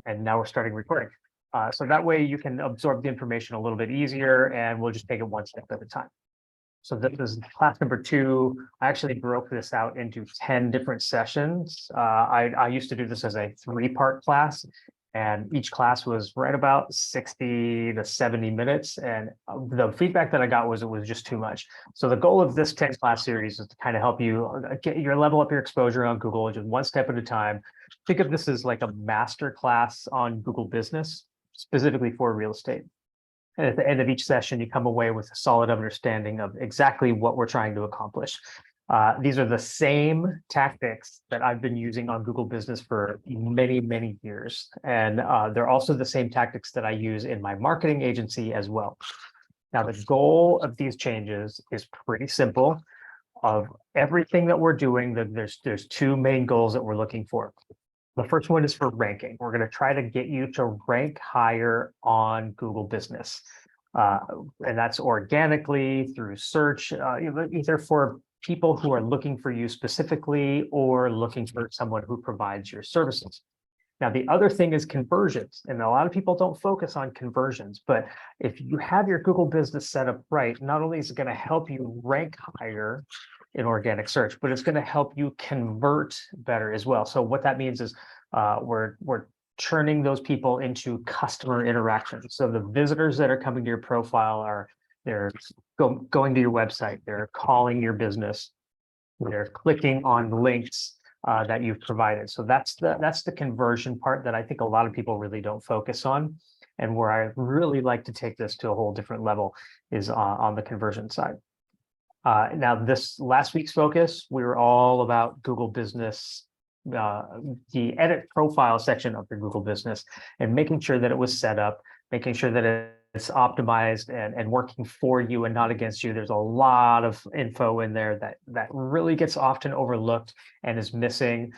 and now we're starting recording. So that way you can absorb the information a little bit easier, and we'll just take it one step at a time. So this is class number 2. I actually broke this out into 10 different sessions. I used to do this as a 3-part class, and each class was right about 60 to 70 minutes. And the feedback that I got was it was just too much. So the goal of this 10 class series is to kind of help you get level up your exposure on Google just one step at a time. Think of this as like a master class on Google Business, specifically for real estate. And at the end of each session, you come away with a solid understanding of exactly what we're trying to accomplish. These are the same tactics that I've been using on Google Business for many, many years. And they're also the same tactics that I use in my marketing agency as well. Now, the goal of these changes is pretty simple. Of everything that we're doing, there's 2 main goals that we're looking for. The first one is for ranking. We're going to try to get you to rank higher on Google Business. And that's organically through search, either for people who are looking for you specifically or looking for someone who provides your services. Now, the other thing is conversions. And a lot of people don't focus on conversions, but if you have your Google Business set up right, not only is it going to help you rank higher in organic search, but it's going to help you convert better as well. So what that means is we're turning those people into customer interactions. So the visitors that are coming to your profile they're going to your website, they're calling your business, they're clicking on links that you've provided. So that's the conversion part that I think a lot of people really don't focus on. And where I really like to take this to a whole different level is on the conversion side. Now, this last week's focus, we were all about Google Business, the edit profile section of your Google Business, and making sure that it was set up, making sure that it's optimized and working for you and not against you. There's a lot of info in there that really gets often overlooked and is missing.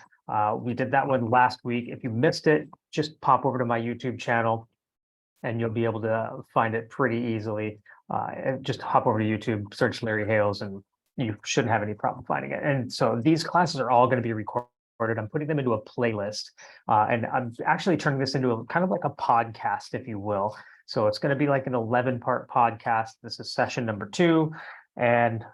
We did that one last week. If you missed it, just pop over to my YouTube channel and you'll be able to find it pretty easily. Just hop over to YouTube, search Larry Hales, and you shouldn't have any problem finding it. And so these classes are all going to be recorded. I'm putting them into a playlist, and I'm actually turning this into a kind of like a podcast, if you will. So it's going to be like an 11-part podcast. This is session number 2, and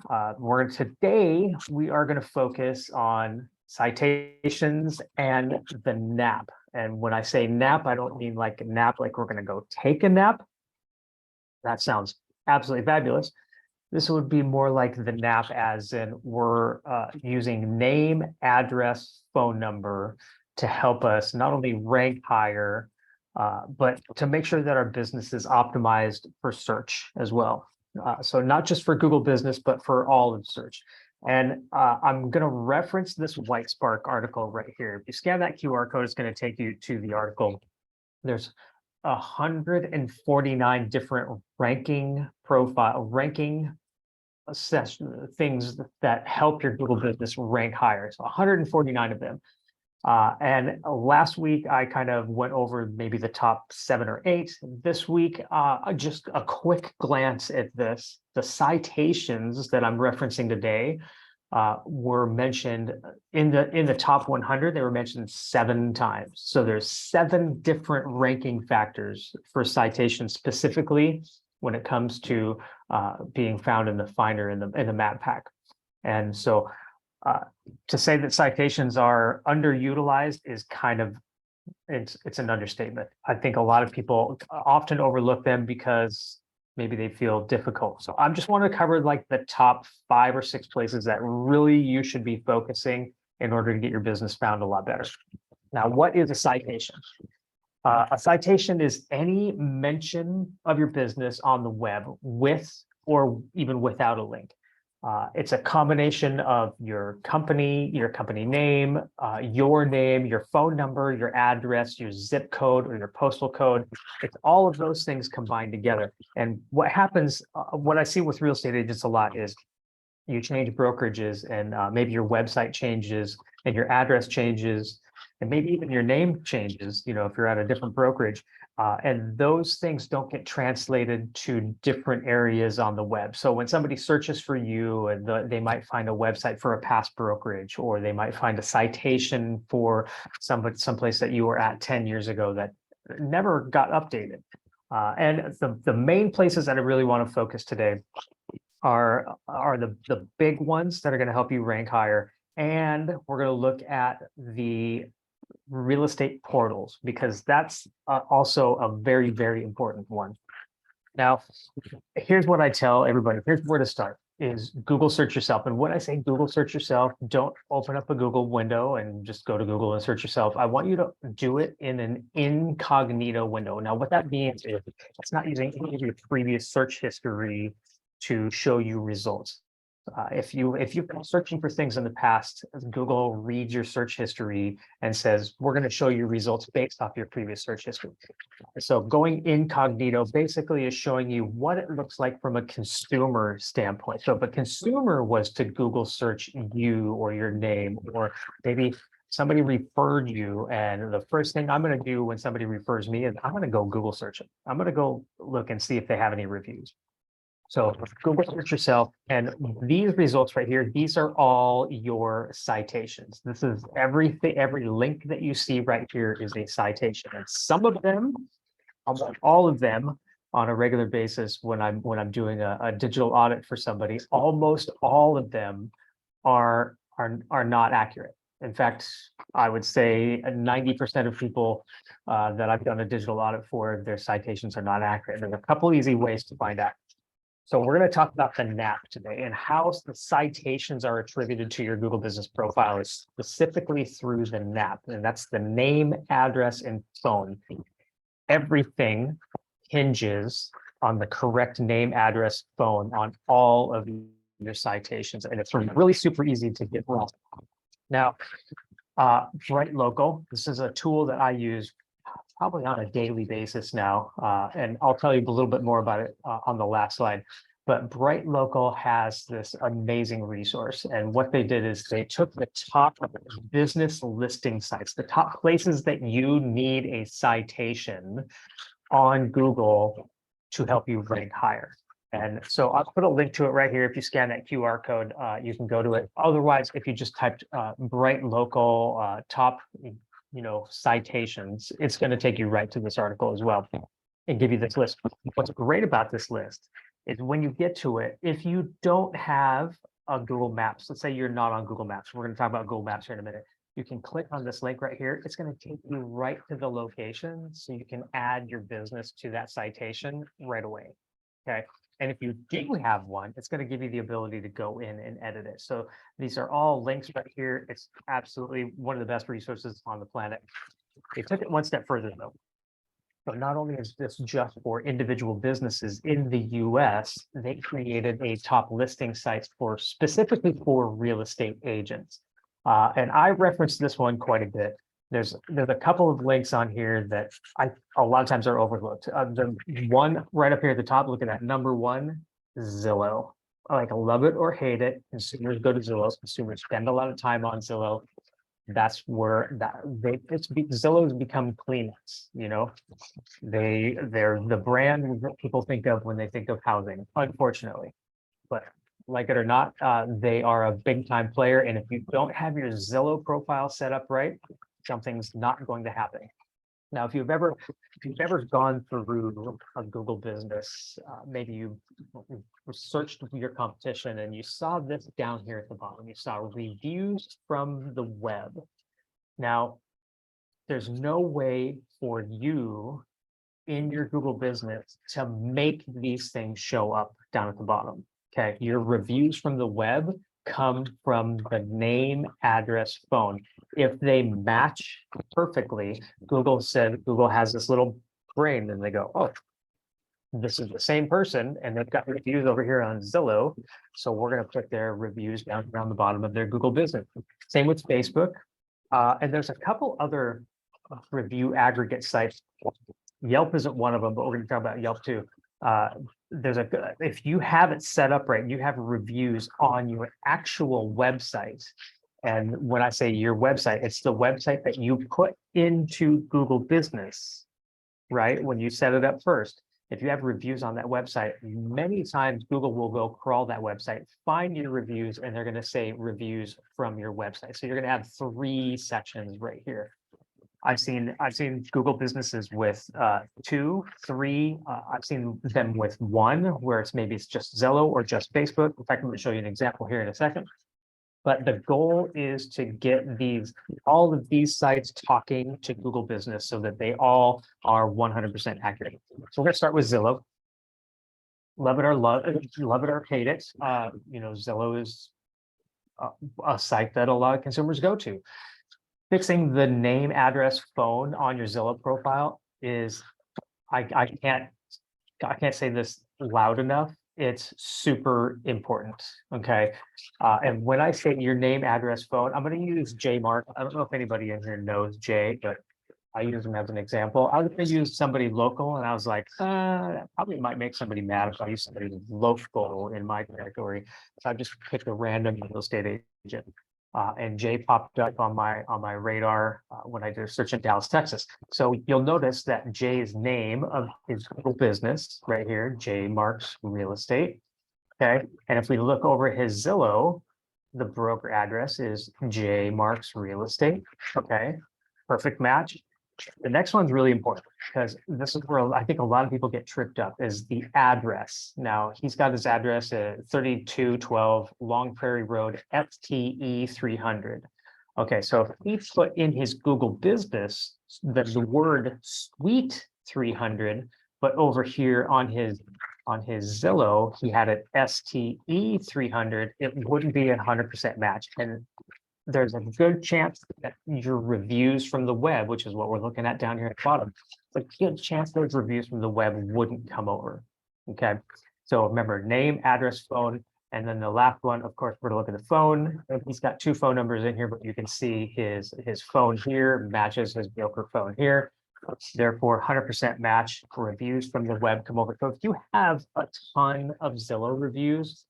today we are going to focus on citations and the nap. And when I say nap, I don't mean like a nap, like we're going to go take a nap. That sounds absolutely fabulous. This would be more like the nap as in we're using name, address, phone number to help us not only rank higher, but to make sure that our business is optimized for search as well. So not just for Google Business, but for all of search. And I'm going to reference this Whitespark article right here. If you scan that QR code, it's going to take you to the article. There's 149 different ranking things that help your Google Business rank higher. So 149 of them. And last week, I kind of went over maybe the top 7 or 8. This week, just a quick glance at this. The citations that I'm referencing today were mentioned in the top 100. They were mentioned 7 times. So there's 7 different ranking factors for citations specifically when it comes to being found in the Finder in the map pack. And so to say that citations are underutilized is kind of it's an understatement. I think a lot of people often overlook them because maybe they feel difficult. So I just want to cover like the top 5 or 6 places that really you should be focusing in order to get your business found a lot better. Now, what is a citation? A citation is any mention of your business on the web with or even without a link. It's a combination of your company name, your phone number, your address, your zip code, or your postal code. It's all of those things combined together. And what happens, what I see with real estate agents a lot is you change brokerages and maybe your website changes and your address changes and maybe even your name changes, if you're at a different brokerage. And those things don't get translated to different areas on the web. So when somebody searches for you, and they might find a website for a past brokerage, or they might find a citation for someplace that you were at 10 years ago that never got updated. And the main places that I really want to focus today are the big ones that are going to help you rank higher. And we're going to look at the real estate portals, because that's also a very, very important one. Now, here's what I tell everybody. Here's where to start is Google search yourself. And when I say Google search yourself, don't open up a Google window and just go to Google and search yourself. I want you to do it in an incognito window. Now, what that means is it's not using any of your previous search history to show you results. If you've been searching for things in the past, Google reads your search history and says, we're going to show you results based off your previous search history. So going incognito basically is showing you what it looks like from a consumer standpoint. So if a consumer was to Google search you or your name, or maybe somebody referred you, and the first thing I'm going to do when somebody refers me is I'm going to go Google search it. I'm going to go look and see if they have any reviews. So Google search yourself, and these results right here, these are all your citations. This is everything, every link that you see right here is a citation. And some of them, almost all of them on a regular basis when I'm doing a digital audit for somebody, almost all of them are not accurate. In fact, I would say 90% of people that I've done a digital audit for, their citations are not accurate. There's a couple easy ways to find out. So we're going to talk about the NAP today, and how the citations are attributed to your Google Business Profile is specifically through the NAP, and that's the name, address, and phone. Everything hinges on the correct name, address, phone on all of your citations, and it's really super easy to get wrong. Now, Bright Local, this is a tool that I use probably on a daily basis now. And I'll tell you a little bit more about it on the last slide. But Bright Local has this amazing resource. And what they did is they took the top business listing sites, the top places that you need a citation on Google to help you rank higher. And so I'll put a link to it right here. If you scan that QR code, you can go to it. Otherwise, if you just typed Bright Local top citations, it's going to take you right to this article as well and give you this list. What's great about this list is when you get to it, if you don't have a Google Maps, let's say you're not on Google Maps, we're going to talk about Google Maps here in a minute, you can click on this link right here. It's going to take you right to the location, so you can add your business to that citation right away. Okay. And if you do have one, it's going to give you the ability to go in and edit it. So these are all links right here. It's absolutely one of the best resources on the planet. They took it one step further, though. So not only is this just for individual businesses in the US, they created a top listing site specifically for real estate agents. And I referenced this one quite a bit. There's a couple of links on here that a lot of times are overlooked. The one right up here at the top, look at that, number one, Zillow. Like, love it or hate it, consumers go to Zillow. Consumers spend a lot of time on Zillow. That's where Zillow has become Kleenex. They're the brand that people think of when they think of housing, unfortunately. But like it or not, they are a big time player. And if you don't have your Zillow profile set up right, something's not going to happen. Now, if you've ever gone through a Google business, maybe you searched your competition and you saw this down here at the bottom. You saw reviews from the web. Now, there's no way for you in your Google business to make these things show up down at the bottom. Okay, your reviews from the web come from the name, address, phone. If they match perfectly, Google has this little brain, and they go, oh, this is the same person, and they've got reviews over here on Zillow, so we're going to put their reviews down around the bottom of their Google business. Same with Facebook, and there's a couple other review aggregate sites. Yelp isn't one of them, but we're going to talk about Yelp too. If you have it set up right, you have reviews on your actual website. And when I say your website, it's the website that you put into Google Business. right? When you set it up first, if you have reviews on that website, many times Google will go crawl that website, find your reviews, and they're going to say reviews from your website. So you're going to have 3 sections right here. I've seen Google businesses with 2, 3. I've seen them with 1, where it's just Zillow or just Facebook. In fact, I'm going to show you an example here in a second. But the goal is to get all of these sites talking to Google Business so that they all are 100% accurate. So we're going to start with Zillow. Love it or hate it. Zillow is a site that a lot of consumers go to. Fixing the name, address, phone on your Zillow profile is, I can't say this loud enough. It's super important. Okay. And when I say your name, address, phone, I'm going to use J Mark. I don't know if anybody in here knows Jay, but I use him as an example. I was going to use somebody local, and I was like, that probably might make somebody mad if I use somebody local in my category. So I just picked a random real estate agent. And Jay popped up on my radar when I did a search in Dallas, Texas. So you'll notice that Jay's name of his Google business right here, J Marks Real Estate. Okay, and if we look over his Zillow, the broker address is J Marks Real Estate. Okay, perfect match. The next one's really important because this is where I think a lot of people get tripped up, is the address. Now, he's got his address at 3212 Long Prairie Road, FTE 300. Okay, so if he put in his Google business the word suite 300, but over here on his Zillow, he had it STE 300, it wouldn't be a 100% match. And there's a good chance that your reviews from the web, which is what we're looking at down here at the bottom, it's a good chance those reviews from the web wouldn't come over. Okay, so remember, name, address, phone, and then the last one, of course, we're going to look at the phone. He's got 2 phone numbers in here, but you can see his phone here matches his broker phone here. Therefore, 100% match. Reviews from the web come over. So if you have a ton of Zillow reviews,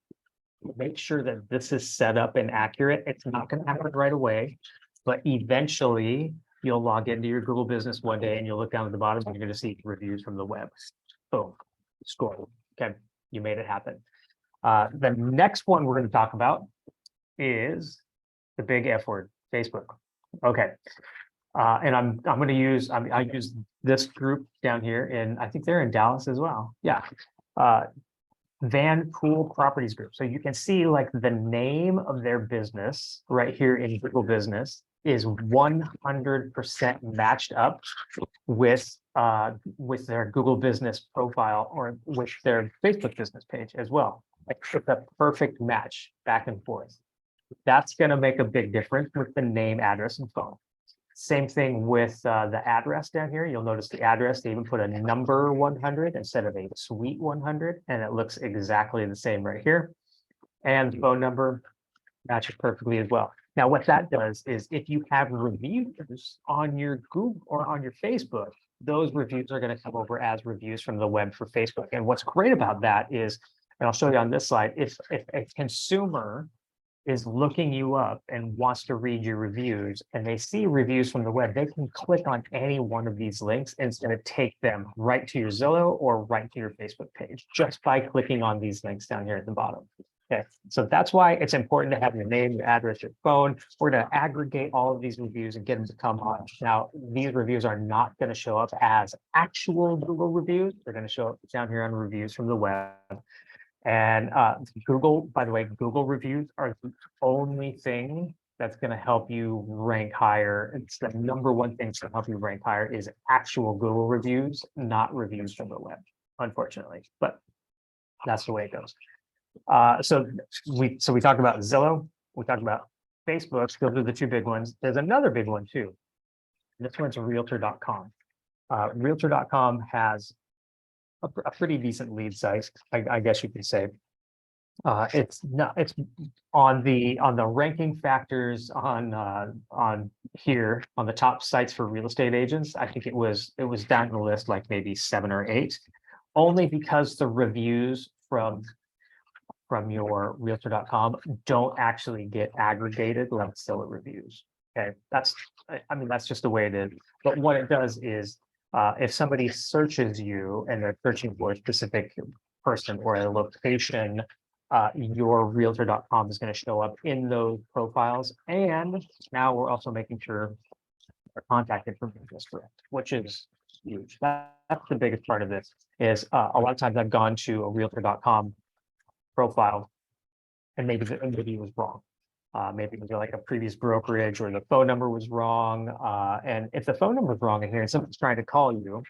make sure that this is set up and accurate. It's not going to happen right away, but eventually you'll log into your Google business one day and you'll look down at the bottom and you're going to see reviews from the web. Boom, score. Okay, you made it happen. The next one we're going to talk about is the big F word, Facebook. Okay. And I'm going to use, I use this group down here, and I think they're in Dallas as well. Yeah. Van Pool Properties Group. So you can see like the name of their business right here in Google Business is 100% matched up with their Google Business profile or with their Facebook business page as well. Like it's a perfect match back and forth. That's going to make a big difference with the name, address, and phone. Same thing with the address down here. You'll notice the address, they even put a number 100 instead of a suite 100, and it looks exactly the same right here. And the phone number matches perfectly as well. Now, what that does is if you have reviews on your Google or on your Facebook, those reviews are going to come over as reviews from the web for Facebook. And what's great about that is, and I'll show you on this slide, if a consumer is looking you up and wants to read your reviews and they see reviews from the web, they can click on any one of these links and it's going to take them right to your Zillow or right to your Facebook page just by clicking on these links down here at the bottom. Okay, so that's why it's important to have your name, your address, your phone. We're going to aggregate all of these reviews and get them to come on. Now, these reviews are not going to show up as actual Google reviews. They're going to show up down here on reviews from the web. And Google, by the way, Google reviews are the only thing that's going to help you rank higher. It's the #1 thing to help you rank higher is actual Google reviews, not reviews from the web, unfortunately. But that's the way it goes. So we talked about Zillow, we talked about Facebook. Those are the 2 big ones. There's another big one too. This one's Realtor.com. Realtor.com has a pretty decent lead size, I guess you could say. It's on the ranking factors on here on the top sites for real estate agents. I think it was down the list like maybe 7 or 8, only because the reviews from your Realtor.com don't actually get aggregated like Zillow reviews. Okay, that's just the way it is. But what it does is If somebody searches you and they're searching for a specific person or a location, your realtor.com is going to show up in those profiles. And now we're also making sure our contact information is correct, which is huge. That's the biggest part of this is a lot of times I've gone to a realtor.com profile and maybe it was wrong. Maybe it was like a previous brokerage or the phone number was wrong. And if the phone number is wrong in here and someone's trying to call you,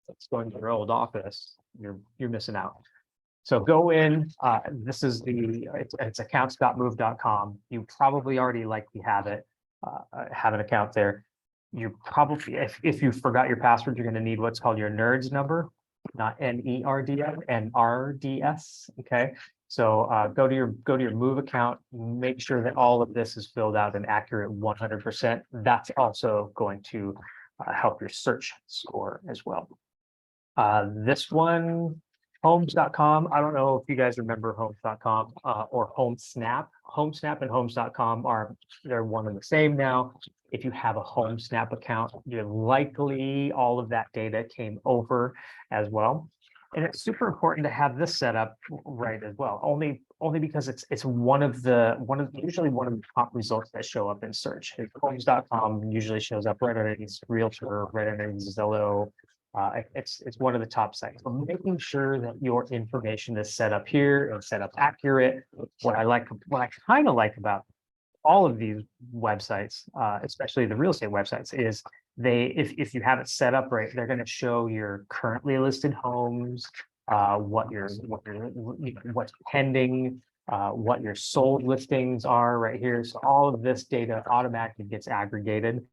it's going to your old office, you're missing out. So go in, this is it's accounts.move.com. You probably already likely have it, have an account there. You probably, if you forgot your password, you're going to need what's called your NERDS number, not NERDS, NRDS. Okay. So go to your Move account, make sure that all of this is filled out and accurate 100%. That's also going to help your search score as well. This one, homes.com. I don't know if you guys remember homes.com or HomeSnap. HomeSnap and homes.com they're one and the same now. If you have a HomeSnap account, you're likely all of that data came over as well. And it's super important to have this set up right as well. Only because it's usually one of the top results that show up in search. Homes.com usually shows up right underneath Realtor, right underneath Zillow. It's one of the top sites. So making sure that your information is set up here and set up accurate. What I kind of like about all of these websites, especially the real estate websites, is if you have it set up right, they're going to show your currently listed homes, what's pending, what your sold listings are right here. So all of this data automatically gets aggregated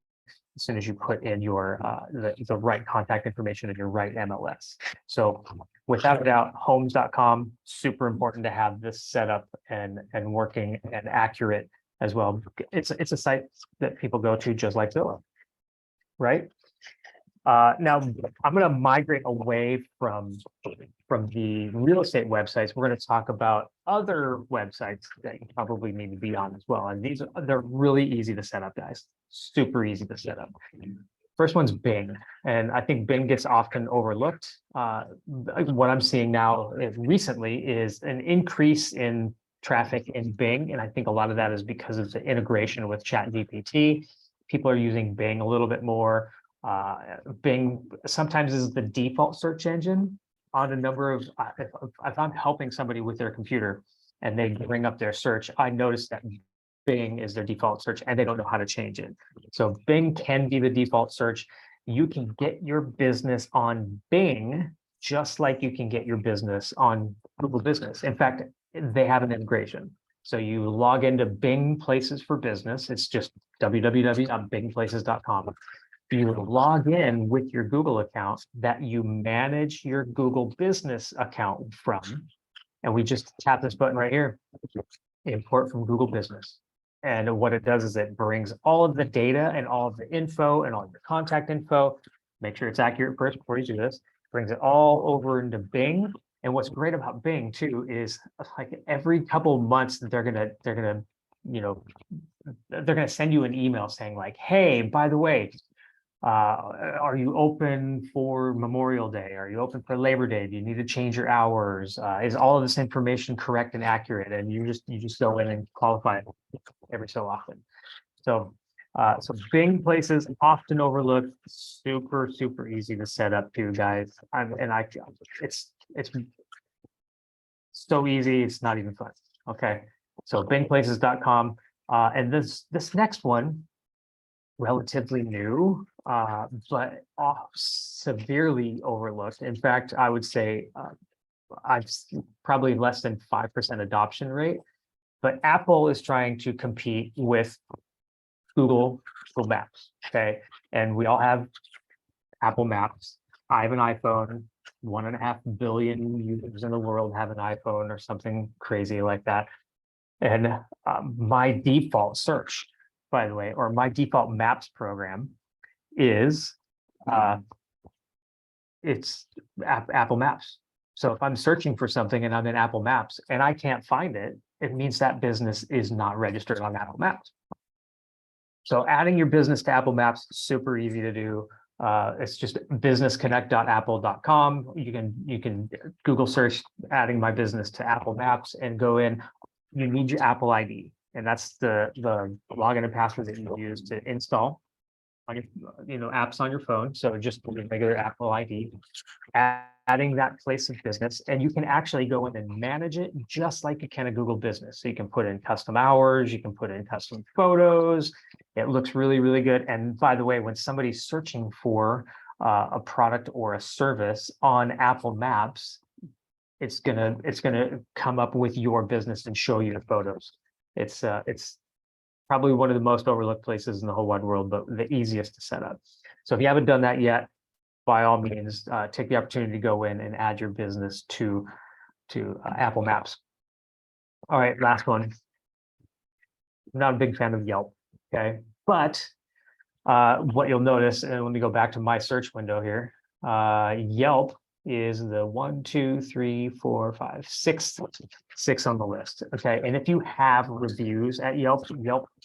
as soon as you put in your the right contact information and your right MLS. So without a doubt, homes.com, super important to have this set up and working and accurate as well. It's a site that people go to just like Zillow, right? Now I'm going to migrate away from the real estate websites. We're going to talk about other websites that you probably need to be on as well. And they're really easy to set up, guys. Super easy to set up. First one's Bing, and I think Bing gets often overlooked. What I'm seeing now recently is an increase in traffic in Bing, and I think a lot of that is because of the integration with ChatGPT. People are using Bing a little bit more. Bing sometimes is the default search engine on a number of, if I'm helping somebody with their computer and they bring up their search, I notice that Bing is their default search and they don't know how to change it. So Bing can be the default search. You can get your business on Bing just like you can get your business on Google Business. In fact, they have an integration. So you log into Bing Places for Business. It's just www.bingplaces.com. You log in with your Google account that you manage your Google Business account from. And we just tap this button right here, import from Google Business. And what it does is it brings all of the data and all of the info and all your contact info. Make sure it's accurate first before you do this. Brings it all over into Bing. And what's great about Bing too is like every couple of months they're gonna send you an email saying like, hey, by the way, are you open for Memorial Day? Are you open for Labor Day? Do you need to change your hours? Is all of this information correct and accurate? And you just go in and qualify it every so often. So Bing Places, often overlooked, super easy to set up too, guys. It's so easy, it's not even fun. Okay, so bingplaces.com, and this next one, relatively new, but severely overlooked. In fact, I would say I've probably less than 5% adoption rate, but Apple is trying to compete with Google Maps, okay? And we all have Apple Maps. I have an iPhone. 1.5 billion users in the world have an iPhone or something crazy like that. And my default search, by the way, or my default Maps program is it's Apple Maps. So if I'm searching for something and I'm in Apple Maps and I can't find it, it means that business is not registered on Apple Maps. So adding your business to Apple Maps, super easy to do. It's just businessconnect.apple.com. You can Google search adding my business to Apple Maps and go in. You need your Apple ID, and that's the login and password that you use to install on your apps on your phone. So just your regular Apple ID, adding that place of business, and you can actually go in and manage it just like you can a Google Business. So you can put in custom hours, you can put in custom photos. It looks really, really good. And by the way, when somebody's searching for a product or a service on Apple Maps, it's gonna come up with your business and show you the photos. It's probably one of the most overlooked places in the whole wide world, but the easiest to set up. So if you haven't done that yet, by all means, take the opportunity to go in and add your business to Apple Maps. All right, last one. I'm not a big fan of Yelp, okay? But what you'll notice, and let me go back to my search window here, Yelp is the 1, 2, 3, 4, 5, 6 on the list. Okay. And if you have reviews at Yelp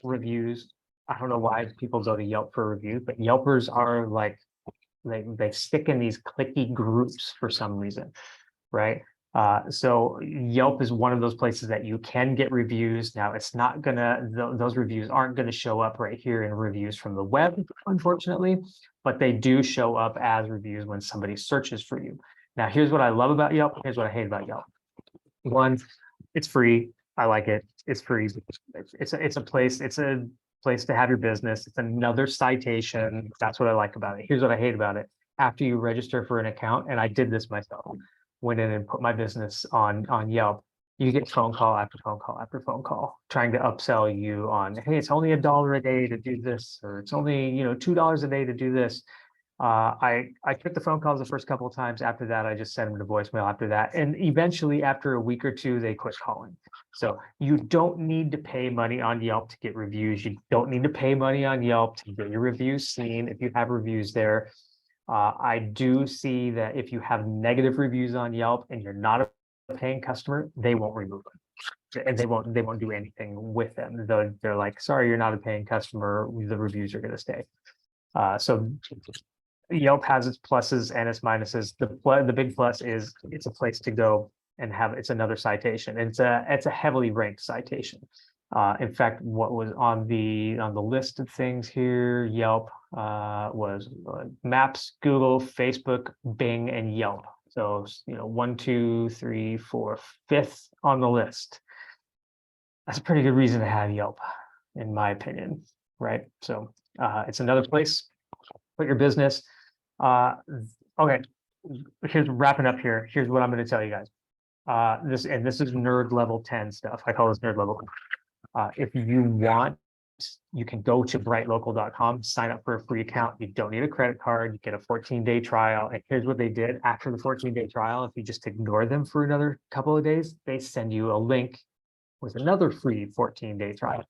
reviews, I don't know why people go to Yelp for reviews, but Yelpers are like, they stick in these clicky groups for some reason, right? So Yelp is one of those places that you can get reviews. Now it's not those reviews aren't gonna show up right here in reviews from the web, unfortunately, but they do show up as reviews when somebody searches for you. Now, here's what I love about Yelp. Here's what I hate about Yelp. One, it's free. I like it. It's free. It's a place to have your business. It's another citation. That's what I like about it. Here's what I hate about it. After you register for an account, and I did this myself, went in and put my business on Yelp, you get phone call after phone call after phone call trying to upsell you on, hey, it's only $1 a day to do this, or it's only $2 a day to do this. I took the phone calls the first couple of times. After that, I just sent them to voicemail after that. And eventually, after a week or two, they quit calling. So you don't need to pay money on Yelp to get reviews. You don't need to pay money on Yelp to get your reviews seen if you have reviews there. I do see that if you have negative reviews on Yelp and you're not a paying customer, they won't remove them. And they won't do anything with them. They're like, sorry, you're not a paying customer. The reviews are going to stay. So Yelp has its pluses and its minuses. The big plus is it's a place to go and it's another citation. It's a heavily ranked citation. In fact, what was on the list of things here, Yelp was Maps, Google, Facebook, Bing, and Yelp. So 1, 2, 3, 4, 5th on the list. That's a pretty good reason to have Yelp, in my opinion, right? So it's another place. Put your business. Okay, here's wrapping up here. Here's what I'm going to tell you guys. This is nerd level 10 stuff. I call this nerd level. If you want, you can go to brightlocal.com, sign up for a free account. You don't need a credit card. You get a 14-day trial. And here's what they did after the 14-day trial. If you just ignore them for another couple of days, they send you a link with another free 14-day trial.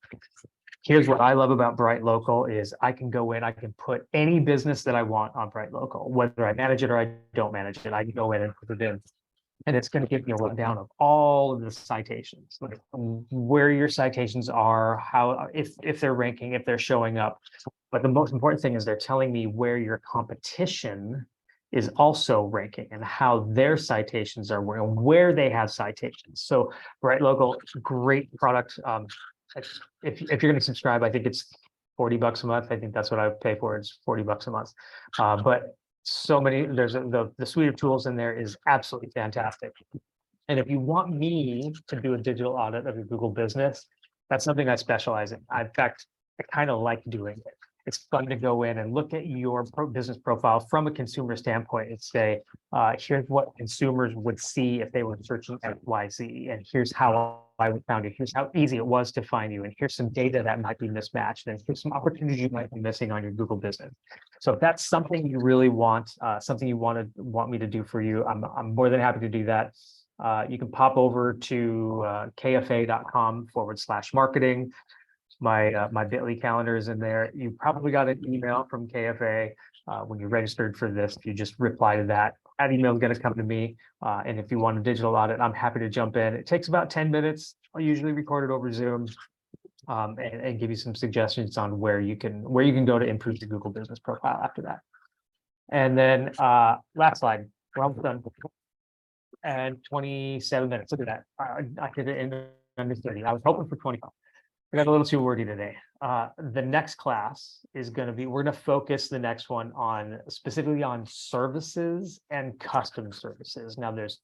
Here's what I love about Bright Local is I can go in, I can put any business that I want on Bright Local, whether I manage it or I don't manage it. I can go in and put it in. And it's going to give me a rundown of all of the citations, like where your citations are, how, if they're ranking, if they're showing up. But the most important thing is they're telling me where your competition is also ranking and how their citations are, where they have citations. So Bright Local, great product. If you're going to subscribe, I think it's $40 a month. I think that's what I pay for. It's $40 a month. But so many, the suite of tools in there is absolutely fantastic. And if you want me to do a digital audit of your Google business, that's something I specialize in. In fact, I kind of like doing it. It's fun to go in and look at your business profile from a consumer standpoint and say, here's what consumers would see if they were searching XYZ, and here's how I found you. Here's how easy it was to find you, and here's some data that might be mismatched, and here's some opportunities you might be missing on your Google business. So if that's something you really want, something you want me to do for you, I'm more than happy to do that. You can pop over to kfa.com/marketing. My bit.ly calendar is in there. You probably got an email from KFA when you registered for this. If you just reply to that, that email is going to come to me. And if you want a digital audit, I'm happy to jump in. It takes about 10 minutes. I'll usually record it over Zoom and give you some suggestions on where you can go to improve your Google business profile after that. And then last slide. We're almost done. And 27 minutes. Look at that. I did it in under 30. I was hoping for 25. I got a little too wordy today. The next class is going to be, we're going to focus the next one on specifically on services and custom services. Now there's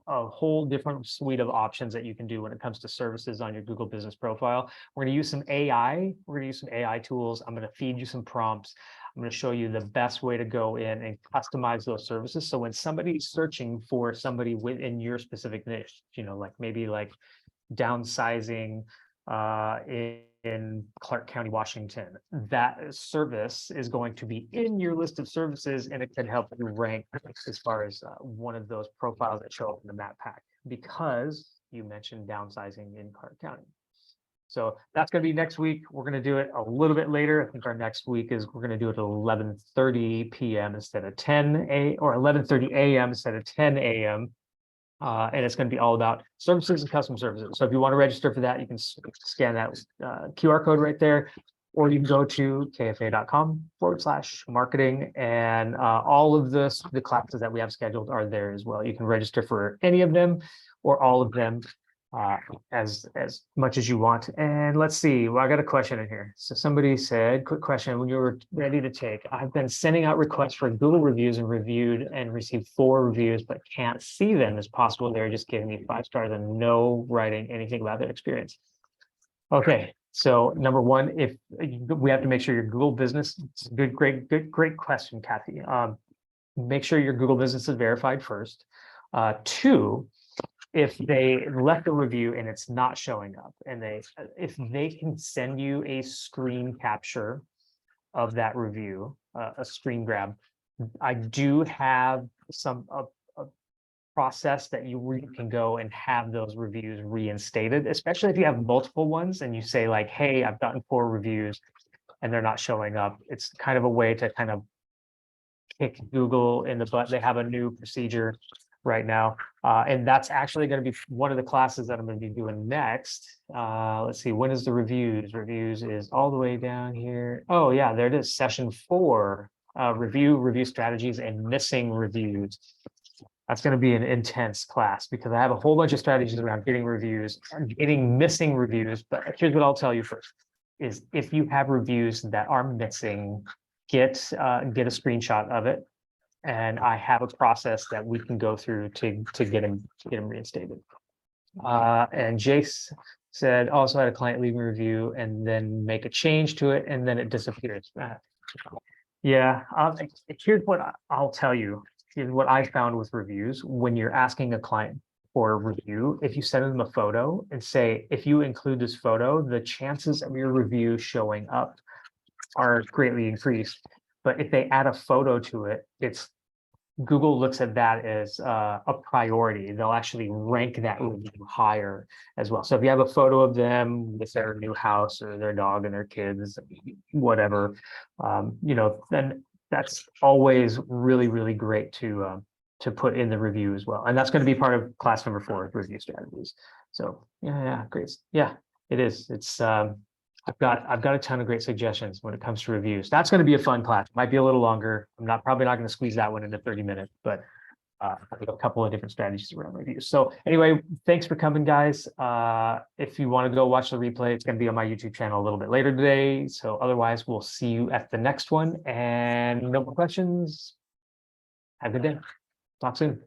a whole different suite of options that you can do when it comes to services on your Google Business profile. We're going to use some AI. We're going to use some AI tools. I'm going to feed you some prompts. I'm going to show you the best way to go in and customize those services. So when somebody's searching for somebody within your specific niche, you know, like maybe like downsizing in Clark County, Washington, that service is going to be in your list of services, and it can help you rank as far as one of those profiles that show up in the map pack because you mentioned downsizing in Clark County. So that's going to be next week. We're going to do it a little bit later. I think our next week is we're going to do it at 11:30 p.m. instead of 10 a or 11:30 a.m. instead of 10 a.m. And it's going to be all about services and custom services. So if you want to register for that, you can scan that QR code right there, or you can go to kfa.com/marketing, and all of the classes that we have scheduled are there as well. You can register for any of them or all of them as much as you want. And let's see, well, I got a question in here. So somebody said, quick question, when you were ready to take, I've been sending out requests for Google reviews and reviewed and received 4 reviews, but can't see them. Is possible they're just giving me 5 stars and no writing anything about their experience? Okay, so number one, if we have to make sure your Google business, great question, Kathy. Make sure your Google business is verified first. 2, if they left a review and it's not showing up, and if they can send you a screen capture of that review, a screen grab, I do have a process that you can go and have those reviews reinstated, especially if you have multiple ones and you say like, hey, I've gotten 4 reviews and they're not showing up. It's kind of a way to kind of kick Google in the butt. They have a new procedure right now. And that's actually going to be one of the classes that I'm going to be doing next. Let's see, when is the reviews? Reviews is all the way down here. Oh yeah, there it is, session 4, review strategies and missing reviews. That's going to be an intense class because I have a whole bunch of strategies around getting reviews, getting missing reviews. But here's what I'll tell you first, is if you have reviews that are missing, get a screenshot of it. And I have a process that we can go through to get them reinstated. And Jace said also had a client leave a review and then make a change to it and then it disappears. Yeah, here's what I'll tell you. Here's what I found with reviews. When you're asking a client for a review, if you send them a photo and say, if you include this photo, the chances of your review showing up are greatly increased. But if they add a photo to it, Google looks at that as a priority. They'll actually rank that review higher as well. So if you have a photo of them with their new house or their dog and their kids, whatever, then that's always really, really great to put in the review as well. And that's going to be part of class number 4, review strategies. So yeah, great. Yeah, it is. It's I've got a ton of great suggestions when it comes to reviews. That's going to be a fun class. Might be a little longer. I'm probably not going to squeeze that one into 30 minutes, but I've got a couple of different strategies around reviews. So anyway, thanks for coming, guys. If you want to go watch the replay, it's going to be on my YouTube channel a little bit later today. So otherwise, we'll see you at the next one. And no more questions. Have a good day. Talk soon.